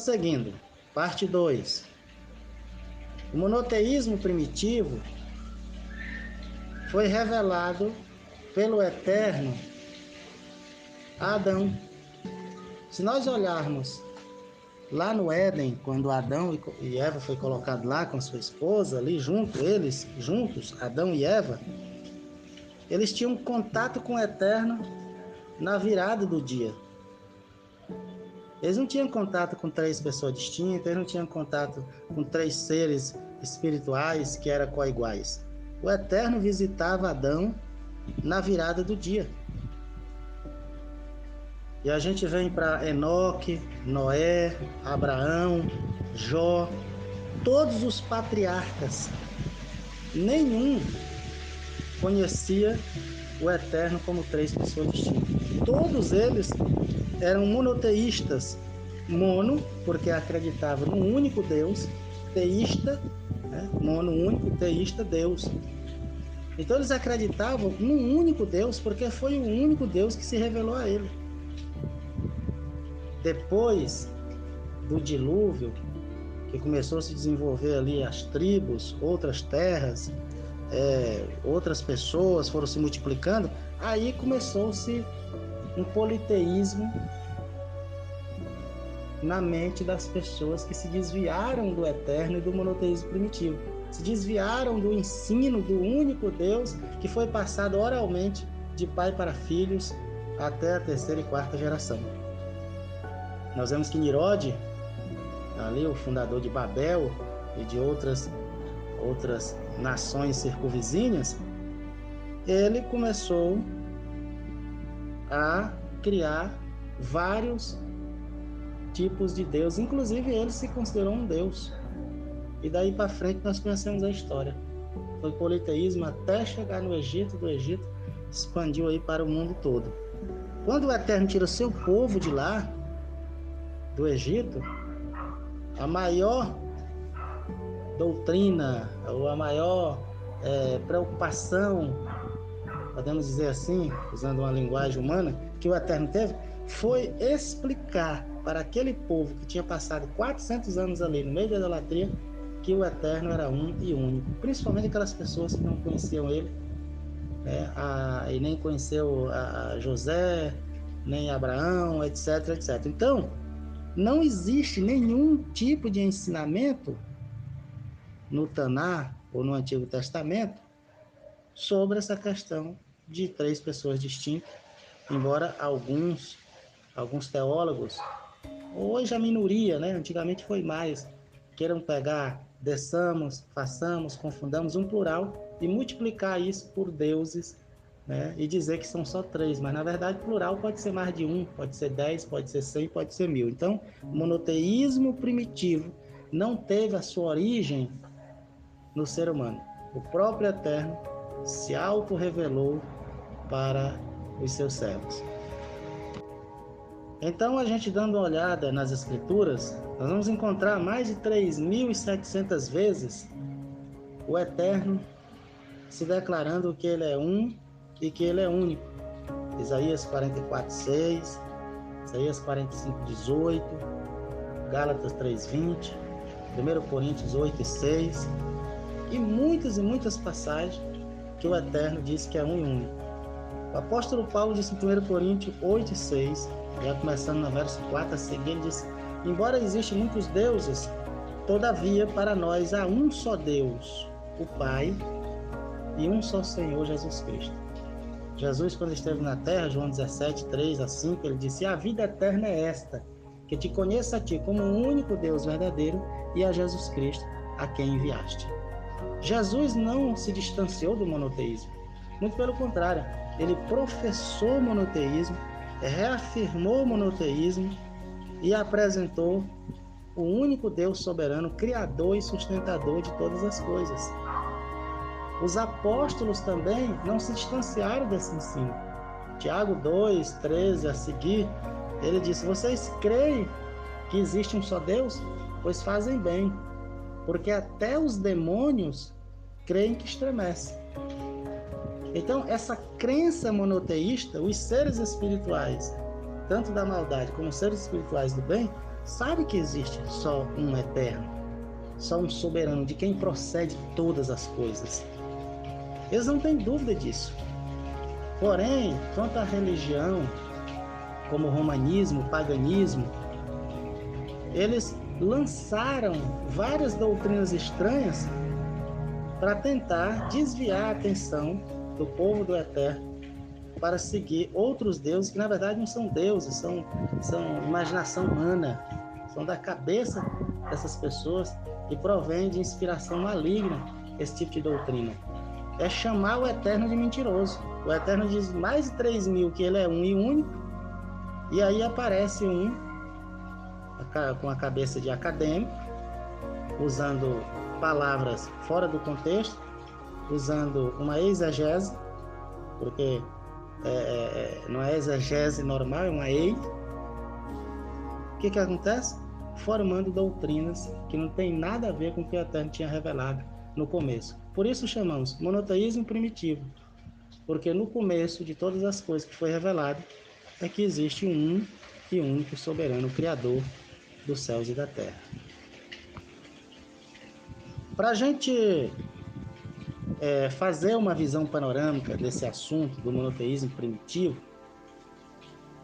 Prosseguindo, parte 2. O monoteísmo primitivo foi revelado pelo Eterno a Adão. Se nós olharmos lá no Éden, quando Adão e Eva foi colocado lá com sua esposa, ali eles juntos, Adão e Eva, eles tinham contato com o Eterno na virada do dia. Eles não tinham contato com 3 pessoas distintas, eles não tinham contato com 3 seres espirituais que eram coiguais. O Eterno visitava Adão na virada do dia. E a gente vem para Enoque, Noé, Abraão, Jó, todos os patriarcas. Nenhum conhecia o Eterno como 3 pessoas distintas. Todos eles eram monoteístas. Mono, porque acreditavam no único Deus. Teísta, né? Mono, único, teísta, Deus. Então eles acreditavam num único Deus, porque foi o único Deus que se revelou a ele. Depois do dilúvio, que começou a se desenvolver ali as tribos, outras terras, outras pessoas foram se multiplicando, aí começou-se um politeísmo na mente das pessoas que se desviaram do Eterno e do monoteísmo primitivo. Se desviaram do ensino do único Deus que foi passado oralmente de pai para filhos até a 3ª e 4ª geração. Nós vemos que Nirode, ali o fundador de Babel e de outras nações circunvizinhas, ele começou a criar vários tipos de Deus, inclusive ele se considerou um Deus. E daí para frente nós conhecemos a história. Foi politeísmo até chegar no Egito, do Egito expandiu aí para o mundo todo. Quando o Eterno tira o seu povo de lá, do Egito, a maior doutrina, ou a maior preocupação, podemos dizer assim, usando uma linguagem humana, que o Eterno teve, foi explicar para aquele povo que tinha passado 400 anos ali no meio da idolatria, que o Eterno era um e único. Principalmente aquelas pessoas que não conheciam ele, né, e nem conheceu a José, nem Abraão, etc, etc. Então, não existe nenhum tipo de ensinamento no Taná ou no Antigo Testamento sobre essa questão de 3 pessoas distintas, embora alguns teólogos, hoje a minoria, né, antigamente foi mais, queiram pegar, desçamos, façamos, confundamos um plural e multiplicar isso por deuses, né, e dizer que são só 3, mas na verdade plural pode ser mais de 1, pode ser 10, pode ser 100, pode ser 1000. Então, o monoteísmo primitivo não teve a sua origem no ser humano. O próprio Eterno se auto-revelou para os seus servos. Então, a gente dando uma olhada nas Escrituras, nós vamos encontrar mais de 3.700 vezes o Eterno se declarando que ele é um e que ele é único. Isaías 44:6, Isaías 45:18, Gálatas 3:20, 1 Coríntios 8:6 e muitas passagens que o Eterno diz que é um e único. O apóstolo Paulo disse em 1 Coríntios 8:6, já começando no verso 4 a seguir, ele diz: embora existam muitos deuses, todavia para nós há um só Deus, o Pai, e um só Senhor Jesus Cristo. Jesus, quando esteve na terra, João 17:3-5, ele disse: a vida eterna é esta, que te conheça a ti como o único Deus verdadeiro e a Jesus Cristo, a quem enviaste. Jesus não se distanciou do monoteísmo, muito pelo contrário, ele professou o monoteísmo, reafirmou o monoteísmo e apresentou o único Deus soberano, criador e sustentador de todas as coisas. Os apóstolos também não se distanciaram desse ensino. Tiago 2:13 a seguir, ele disse: vocês creem que existe um só Deus? Pois fazem bem, porque até os demônios creem que estremecem. Então, essa crença monoteísta, os seres espirituais, tanto da maldade como os seres espirituais do bem, sabe que existe só um eterno, só um soberano, de quem procede todas as coisas. Eles não têm dúvida disso. Porém, quanto à religião, como o romanismo, o paganismo, eles lançaram várias doutrinas estranhas para tentar desviar a atenção do povo do Eterno para seguir outros deuses que na verdade não são deuses, são imaginação humana, são da cabeça dessas pessoas e provém de inspiração maligna esse tipo de doutrina. É chamar o Eterno de mentiroso. O Eterno diz mais de 3.000 que ele é um e único, e aí aparece um com a cabeça de acadêmico, usando palavras fora do contexto, usando uma exegese, porque não é exegese normal, é uma ei. O que acontece? Formando doutrinas que não tem nada a ver com o que o Eterno tinha revelado no começo. Por isso chamamos monoteísmo primitivo, porque no começo de todas as coisas que foi revelado é que existe um e único soberano Criador dos céus e da terra. Para a gente fazer uma visão panorâmica desse assunto do monoteísmo primitivo,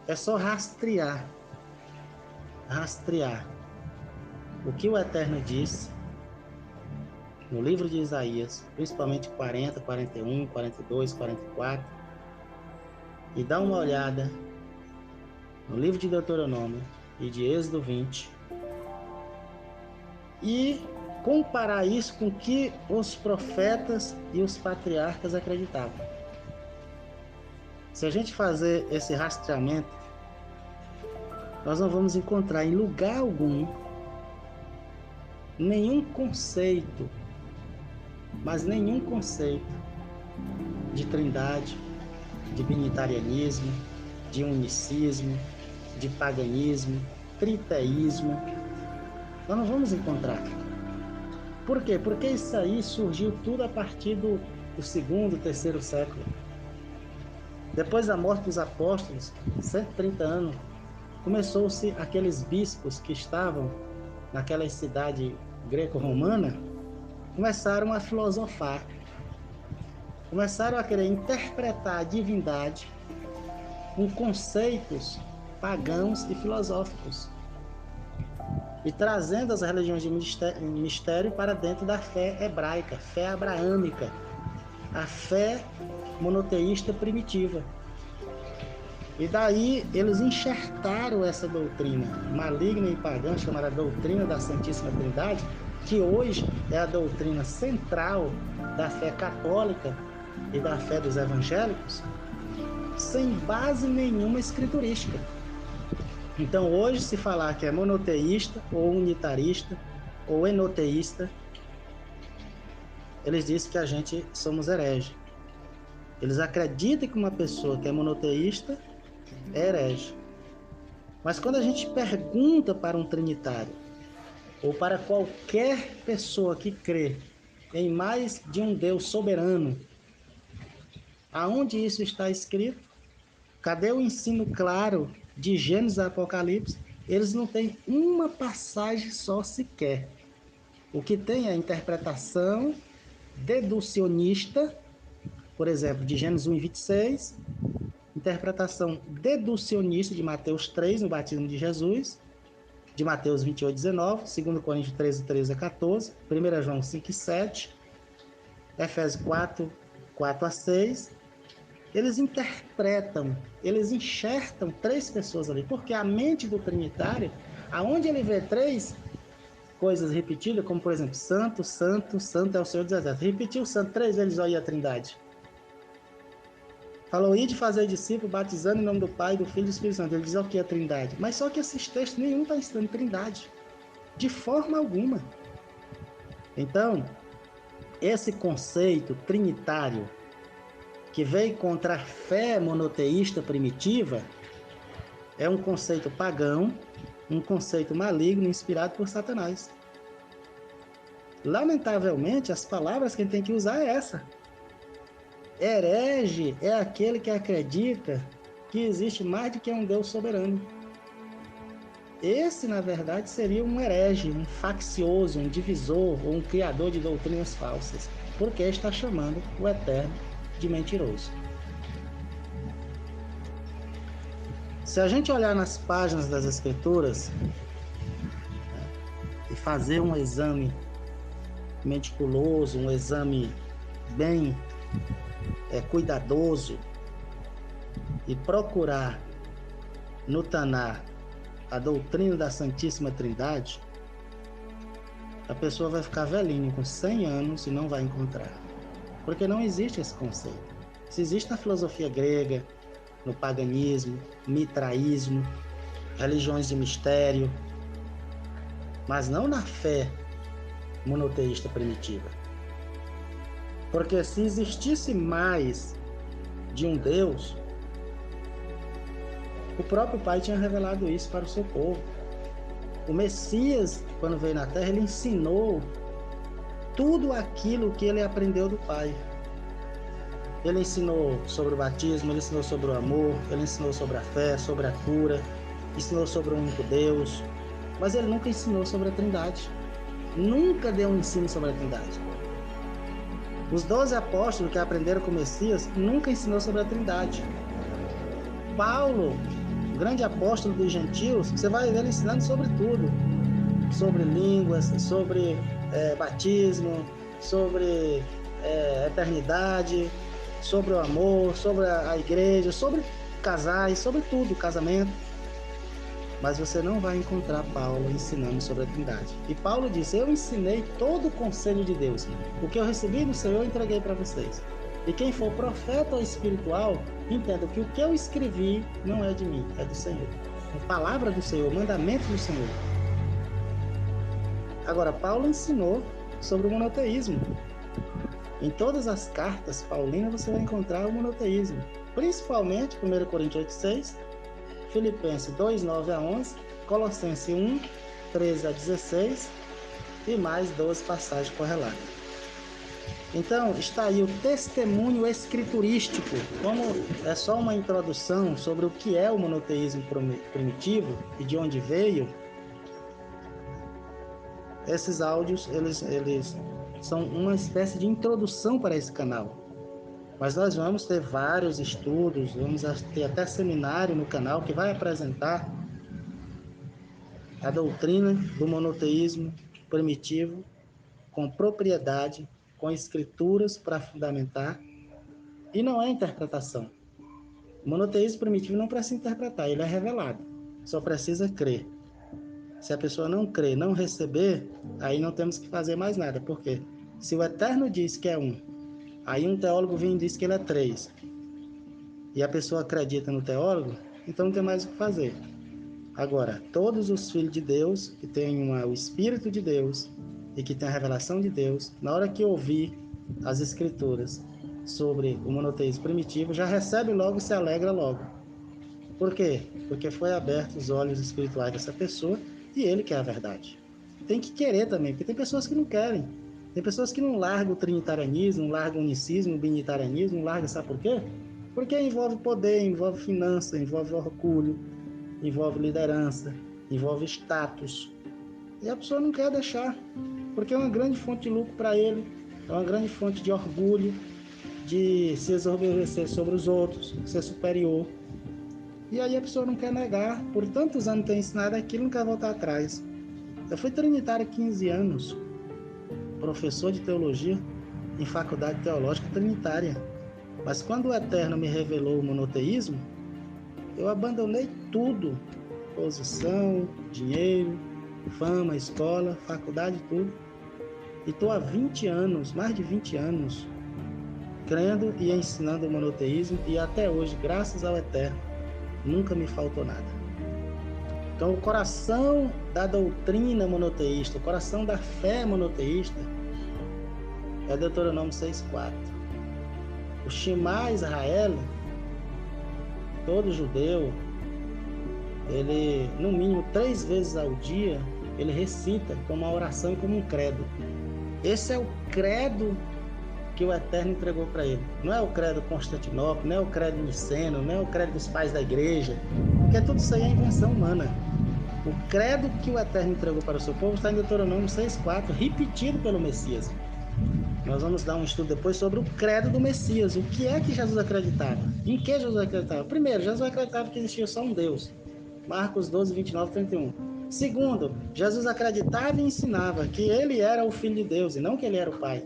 é só rastrear o que o Eterno disse no livro de Isaías, principalmente 40, 41, 42, 44, e dar uma olhada no livro de Deuteronômio e de Êxodo 20 e comparar isso com o que os profetas e os patriarcas acreditavam. Se a gente fazer esse rastreamento, nós não vamos encontrar em lugar algum nenhum conceito, mas nenhum conceito de trindade, de binitarianismo, de unicismo, de paganismo, triteísmo. Nós não vamos encontrar. Por quê? Porque isso aí surgiu tudo a partir do segundo, terceiro século. Depois da morte dos apóstolos, 130 anos, começou-se aqueles bispos que estavam naquela cidade greco-romana, começaram a filosofar, começaram a querer interpretar a divindade com conceitos pagãos e filosóficos, e trazendo as religiões de mistério para dentro da fé hebraica, fé abraâmica, a fé monoteísta primitiva. E daí eles enxertaram essa doutrina maligna e pagã, chamada doutrina da Santíssima Trindade, que hoje é a doutrina central da fé católica e da fé dos evangélicos, sem base nenhuma escriturística. Então hoje, se falar que é monoteísta ou unitarista ou enoteísta, eles dizem que a gente somos herege. Eles acreditam que uma pessoa que é monoteísta é herege. Mas quando a gente pergunta para um trinitário, ou para qualquer pessoa que crê em mais de um Deus soberano, aonde isso está escrito? Cadê o ensino claro de Gênesis a Apocalipse? Eles não têm uma passagem só sequer. O que tem é a interpretação deducionista, por exemplo, de Gênesis 1:26, interpretação deducionista de Mateus 3, no batismo de Jesus, de Mateus 28:19, 2 Coríntios 13:13-14, 1 João 5:7, Efésios 4:4-6. Eles interpretam, eles enxertam três pessoas ali, porque a mente do trinitário, aonde ele vê três coisas repetidas, como por exemplo, santo, santo, santo é o Senhor dos Exércitos. Repetiu o santo 3 vezes, olha a trindade. Falou, ide fazer discípulo, batizando em nome do Pai, do Filho e do Espírito Santo. Ele diz o que é trindade. Mas só que esses textos, nenhum está ensinando trindade. De forma alguma. Então, esse conceito trinitário, que veio contra a fé monoteísta primitiva, é um conceito pagão, um conceito maligno, inspirado por Satanás. Lamentavelmente, as palavras que a gente tem que usar é essa. Herege é aquele que acredita que existe mais do que um Deus soberano. esse, na verdade, seria um herege, um faccioso, um divisor ou um criador de doutrinas falsas, porque está chamando o Eterno de mentiroso. Se a gente olhar nas páginas das Escrituras, e fazer um exame meticuloso, um exame bem cuidadoso, e procurar no Taná a doutrina da Santíssima Trindade, a pessoa vai ficar velhinho com 100 anos e não vai encontrar. Porque não existe esse conceito. Isso existe na filosofia grega, no paganismo, mitraísmo, religiões de mistério, mas não na fé monoteísta primitiva. Porque se existisse mais de um Deus, o próprio Pai tinha revelado isso para o seu povo. O Messias, quando veio na Terra, ele ensinou tudo aquilo que ele aprendeu do Pai. Ele ensinou sobre o batismo, ele ensinou sobre o amor, ele ensinou sobre a fé, sobre a cura, ensinou sobre o único Deus, mas ele nunca ensinou sobre a Trindade. Nunca deu um ensino sobre a Trindade. Os 12 apóstolos que aprenderam com o Messias nunca ensinou sobre a Trindade. Paulo, o grande apóstolo dos gentios, você vai ver ele ensinando sobre tudo. Sobre línguas, sobre batismo, sobre eternidade, sobre o amor, sobre a igreja, sobre casais, sobre tudo, casamento. Mas você não vai encontrar Paulo ensinando sobre a Trindade. E Paulo disse: eu ensinei todo o conselho de Deus. O que eu recebi do Senhor, eu entreguei para vocês. E quem for profeta ou espiritual, entenda que o que eu escrevi não é de mim, é do Senhor. A palavra do Senhor, o mandamento do Senhor. Agora, Paulo ensinou sobre o monoteísmo. Em todas as cartas paulinas você vai encontrar o monoteísmo. Principalmente 1 Coríntios 8:6, Filipenses 2:9-11, Colossenses 1:13-16 e mais 12 passagens correlatas. Então, está aí o testemunho escriturístico. Como é só uma introdução sobre o que é o monoteísmo primitivo e de onde veio, esses áudios eles são uma espécie de introdução para esse canal. Mas nós vamos ter vários estudos, vamos ter até seminário no canal que vai apresentar a doutrina do monoteísmo primitivo com propriedade, com escrituras para fundamentar, e não é interpretação. O monoteísmo primitivo não precisa interpretar, ele é revelado, só precisa crer. Se a pessoa não crer, não receber, aí não temos que fazer mais nada, porque se o Eterno diz que é um, aí um teólogo vem e diz que ele é três, e a pessoa acredita no teólogo, então não tem mais o que fazer. Agora, todos os filhos de Deus, que têm o Espírito de Deus e que têm a revelação de Deus, na hora que ouvir as Escrituras sobre o monoteísmo primitivo, já recebe logo e se alegra logo. Por quê? Porque foi aberto os olhos espirituais dessa pessoa e ele quer a verdade. Tem que querer também, porque tem pessoas que não querem. Tem pessoas que não largam o trinitarianismo, não largam o unicismo, o binitarianismo, não largam, sabe por quê? Porque envolve poder, envolve finança, envolve orgulho, envolve liderança, envolve status. E a pessoa não quer deixar, porque é uma grande fonte de lucro para ele, é uma grande fonte de orgulho, de se exorbecer sobre os outros, ser superior. E aí a pessoa não quer negar, por tantos anos tem ensinado aquilo, não quer voltar atrás. Eu fui trinitário há 15 anos, professor de teologia em faculdade teológica trinitária. Mas quando o Eterno me revelou o monoteísmo, eu abandonei tudo, posição, dinheiro, fama, escola, faculdade, tudo. E estou há 20 anos, mais de 20 anos, crendo e ensinando o monoteísmo, e até hoje, graças ao Eterno, nunca me faltou nada. Então, o coração da doutrina monoteísta, o coração da fé monoteísta, é Deuteronômio 6:4. O Shema Israel, todo judeu, ele, no mínimo 3 vezes ao dia, ele recita como uma oração e como um credo. Esse é o credo que o Eterno entregou para ele. Não é o credo Constantinopla, não é o credo niceno, não é o credo dos pais da igreja, porque tudo isso aí é invenção humana. O credo que o Eterno entregou para o seu povo está em Deuteronômio 6,4, repetido pelo Messias. Nós vamos dar um estudo depois sobre o credo do Messias. O que é que Jesus acreditava? Em que Jesus acreditava? Primeiro, Jesus acreditava que existia só um Deus. Marcos 12, 29, 31. Segundo, Jesus acreditava e ensinava que ele era o Filho de Deus e não que ele era o Pai.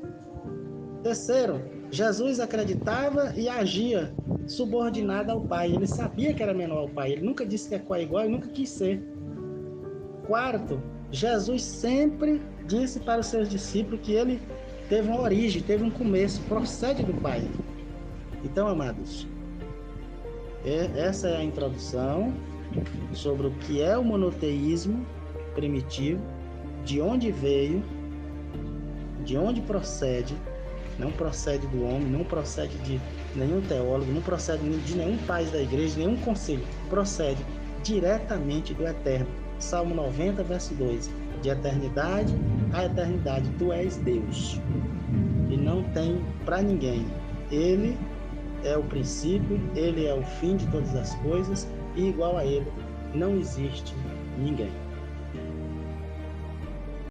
Terceiro, Jesus acreditava e agia subordinado ao Pai. Ele sabia que era menor ao Pai. Ele nunca disse que é igual e nunca quis ser. Quarto, Jesus sempre disse para os seus discípulos que ele teve uma origem, teve um começo, procede do Pai. Então, amados, essa é a introdução sobre o que é o monoteísmo primitivo, de onde veio, de onde procede. Não procede do homem, não procede de nenhum teólogo, não procede de nenhum pai da igreja, de nenhum conselho. Procede diretamente do Eterno. Salmo 90, verso 2. De eternidade a eternidade, tu és Deus. E não tem para ninguém. Ele é o princípio, ele é o fim de todas as coisas, e igual a ele não existe ninguém.